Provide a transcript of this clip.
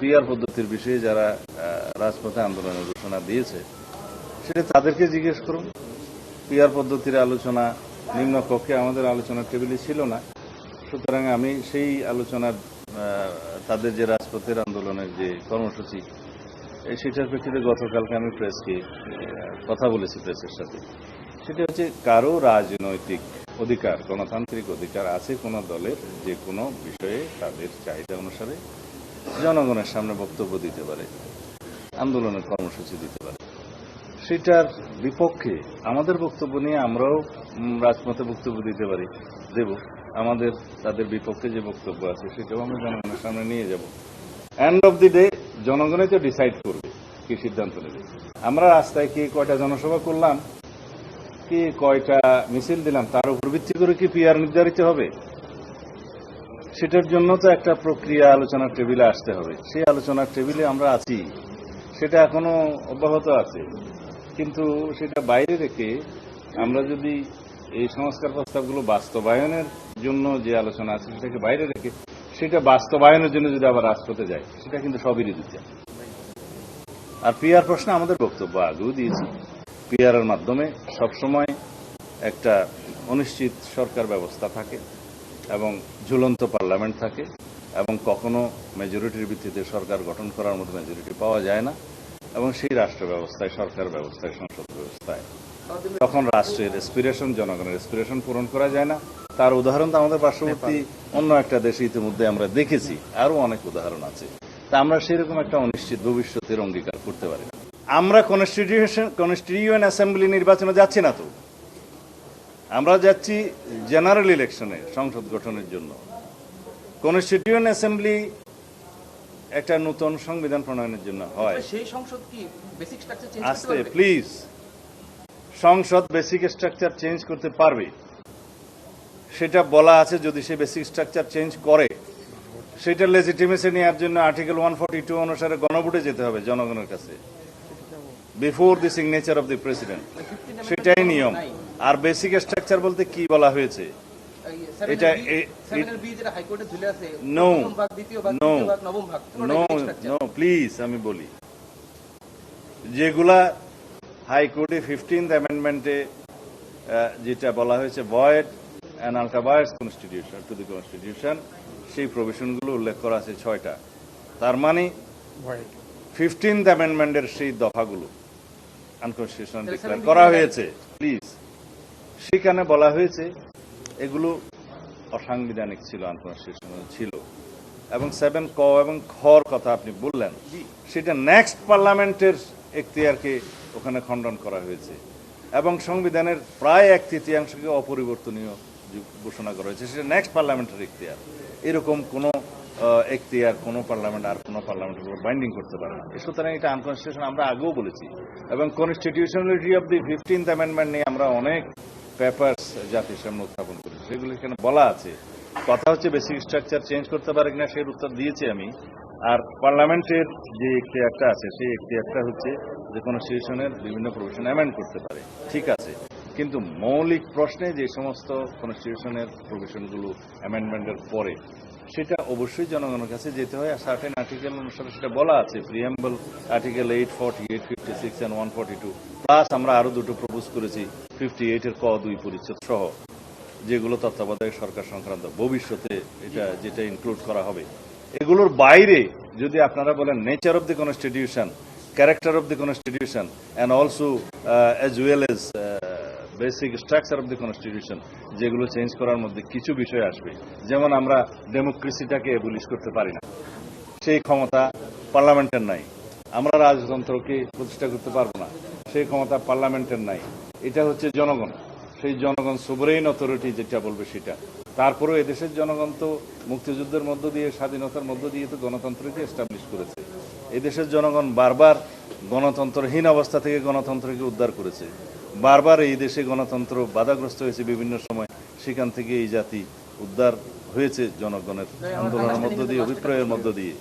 PR পদ্ধতির বিষয়ে যারা রাজপথে আন্দোলনের ঘোষণা দিয়েছে সেটা তাদেরকে জিজ্ঞেস করুন। পিআর পদ্ধতির আলোচনা নিম্নকক্ষে আমাদের আলোচনার টেবিলে ছিল না, সুতরাং আমি সেই আলোচনার তাদের যে রাজপথের আন্দোলনের যে কর্মসূচি সেটার প্রেক্ষিতে গতকালকে আমি প্রেসকে কথা বলেছি প্রেসের সাথে। সেটা হচ্ছে কারো রাজনৈতিক অধিকার, গণতান্ত্রিক অধিকার আছে কোনো দলের যে কোনো বিষয়ে তাদের চাহিদা অনুসারে জনগণের সামনে বক্তব্য দিতে পারে, আন্দোলনের কর্মসূচি দিতে পারে। সেটার বিপক্ষে আমাদের বক্তব্য নিয়ে আমরাও রাজপথে বক্তব্য দিতে পারি, দেব। আমাদের তাদের বিপক্ষে যে বক্তব্য আছে সেটাও আমরা জনগণের সামনে নিয়ে যাব। এন্ড অব দি ডে জনগণই তো ডিসাইড করবে কি সিদ্ধান্ত নেবে। আমরা রাস্তায় কি কয়টা জনসভা করলাম, কি কয়টা মিছিল দিলাম, তার উপর ভিত্তি করে কি পিআর নির্ধারিত হবে? সেটার জন্য তো একটা প্রক্রিয়া আলোচনার টেবিলে আসতে হবে। সেই আলোচনার টেবিলে আমরা আছি, সেটা এখনো অব্যাহত আছে। কিন্তু সেটা বাইরে রেখে আমরা যদি এই সংস্কার প্রস্তাবগুলো বাস্তবায়নের জন্য যে আলোচনা আছে সেটাকে বাইরে রেখে সেটা বাস্তবায়নের জন্য যদি আবার রাজপথে যায়, সেটা কিন্তু সবই দিচ্ছে। আর পিআর প্রশ্নে আমাদের বক্তব্য আগেও দিয়েছি। পিআর এর মাধ্যমে সবসময় একটা অনিশ্চিত সরকার ব্যবস্থা থাকে এবং ঝুলন্ত পার্লামেন্ট থাকে এবং কখনো মেজরিটির ভিত্তিতে সরকার গঠন করার মতো মেজরিটি পাওয়া যায় না, এবং সেই রাষ্ট্র ব্যবস্থায়, সরকার ব্যবস্থায়, সংসদ ব্যবস্থায় তখন রাষ্ট্রের এসপিরেশন, জনগণের এসপিরেশন পূরণ করা যায় না। তার উদাহরণ তো আমাদের পার্শ্ববর্তী অন্য একটা দেশে ইতিমধ্যে আমরা দেখেছি, আরো অনেক উদাহরণ আছে। তা আমরা সেরকম একটা অনিশ্চিত ভবিষ্যতের অঙ্গীকার করতে পারি না। আমরা কনস্টিটিউয়েন্ট অ্যাসেম্বলি নির্বাচনে যাচ্ছি না তো, আমরা যাচ্ছি জেনারেল ইলেকশনে সংসদ গঠনের জন্য। কনস্টিটিউয়েন্ট অ্যাসেম্বলি একটা নতুন সংবিধান প্রণয়নের জন্য হয়। সেই সংসদ কি বেসিক স্ট্রাকচার চেঞ্জ করতে আস্তে পারবে? প্লিজ, সংসদ বেসিক স্ট্রাকচার চেঞ্জ করতে পারবে, সেটা বলা আছে। যদি সে বেসিক স্ট্রাকচার চেঞ্জ করে, সেটা লেজিটিমেসি নেওয়ার জন্য আর্টিকেল 142 অনুসারে গণভোটে যেতে হবে জনগণের কাছে, before the signature of the president. সেটাই নিয়ম। আর বেসিক স্ট্রাকচার বলতে কি বলা হয়েছে? এটা হাইকোর্টে ঝুলে আছে, নো প্রথম ভাগ, দ্বিতীয় ভাগ, তৃতীয় ভাগ, নবম ভাগ, নো প্লিজ, আমি বলি যেগুলা হাইকোর্টে 15th অ্যামেন্ডমেন্টে যেটা বলা হয়েছে void and ultra vires constitution to the constitution, সেই প্রভিশনগুলো উল্লেখ করা আছে 6টা। তার মানে 15th অ্যামেন্ডমেন্টের সেই দফাগুলো আনকনস্টিটিউশনাল ডিক্লেয়ার করা হয়েছে। প্লিজ, সেখানে বলা হয়েছে এগুলো অসাংবিধানিক ছিল, আনকনস্টিটিউশনাল ছিল। এবং 7 ক এবং খর কথা আপনি বললেন, সেটা নেক্সট পার্লামেন্টের এখতিয়ারকে ওখানে খণ্ডন করা হয়েছে এবং সংবিধানের প্রায় 1/3 অপরিবর্তনীয় ঘোষণা করা হয়েছে। সেটা নেক্সট পার্লামেন্টের এখতিয়ার। এরকম কোন এখতিয়ার কোন পার্লামেন্ট আর কোন পার্লামেন্টের উপর বাইন্ডিং করতে পারে না। সুতরাং এটা আনকনস্টিটিউশনাল, আমরা আগেও বলেছি। এবং constitutionality of the 15th amendment নিয়ে আমরা অনেক পেপারস জাতির সামনে উত্থাপন করেছি, সেগুলো এখানে বলা আছে। কথা হচ্ছে বেসিক স্ট্রাকচার চেঞ্জ করতে পারে কিনা, সেই উত্তর দিয়েছি আমি। আর পার্লামেন্টের যে এখতিয়ারটা আছে, সেই এখতিয়ারটা হচ্ছে যে কনস্টিটিউশনের বিভিন্ন প্রভিশন অ্যামেন্ড করতে পারে, ঠিক আছে। কিন্তু মৌলিক প্রশ্নে যে সমস্ত কনস্টিটিউশনের প্রভিশনগুলো অ্যামেন্ডমেন্টের পরে, সেটা অবশ্যই জনগণের কাছে যেতে হয়। আর সার্টেন আর্টিকেল অনুসারে সেটা বলা আছে, প্রিএম্বল আর্টিকেল 848, 56 and 142, প্লাস আমরা আরো দুটো প্রপোজ করেছি 58-এর ক 2 পরিচ্ছেদ সহ, যেগুলো তত্ত্বাবধায়ক সরকার সংক্রান্ত ভবিষ্যতে এটা যেটা ইনক্লুড করা হবে। এগুলোর বাইরে যদি আপনারা বলেন nature of the constitution, character of the constitution and also as well as basic structure of the constitution, যেগুলো চেঞ্জ করার মধ্যে কিছু বিষয় আসবে। যেমন আমরা ডেমোক্রেসিটাকে এবলিশ করতে পারি না, সেই ক্ষমতা পার্লামেন্টের নাই। আমরা রাজতন্ত্রকে প্রতিষ্ঠা করতে পারবো না, সেই ক্ষমতা পার্লামেন্টের নাই। এটা হচ্ছে জনগণ, সেই জনগণ সোভারেইন অথরিটি যেটা বলবে সেটা। তারপরেও এদেশের জনগণ তো মুক্তিযুদ্ধের মধ্য দিয়ে, স্বাধীনতার মধ্য দিয়ে তো গণতন্ত্রকে এস্টাবলিশ করেছে। এদেশের জনগণ বারবার গণতন্ত্রহীন অবস্থা থেকে গণতন্ত্রকে উদ্ধার করেছে। বারবার এই দেশে গণতন্ত্র বাধাগ্রস্ত হয়েছে বিভিন্ন সময়, সেখান থেকে এই জাতি উদ্ধার হয়েছে জনগণের আন্দোলনের মধ্য দিয়ে, অভিপ্রায়ের মধ্য দিয়ে।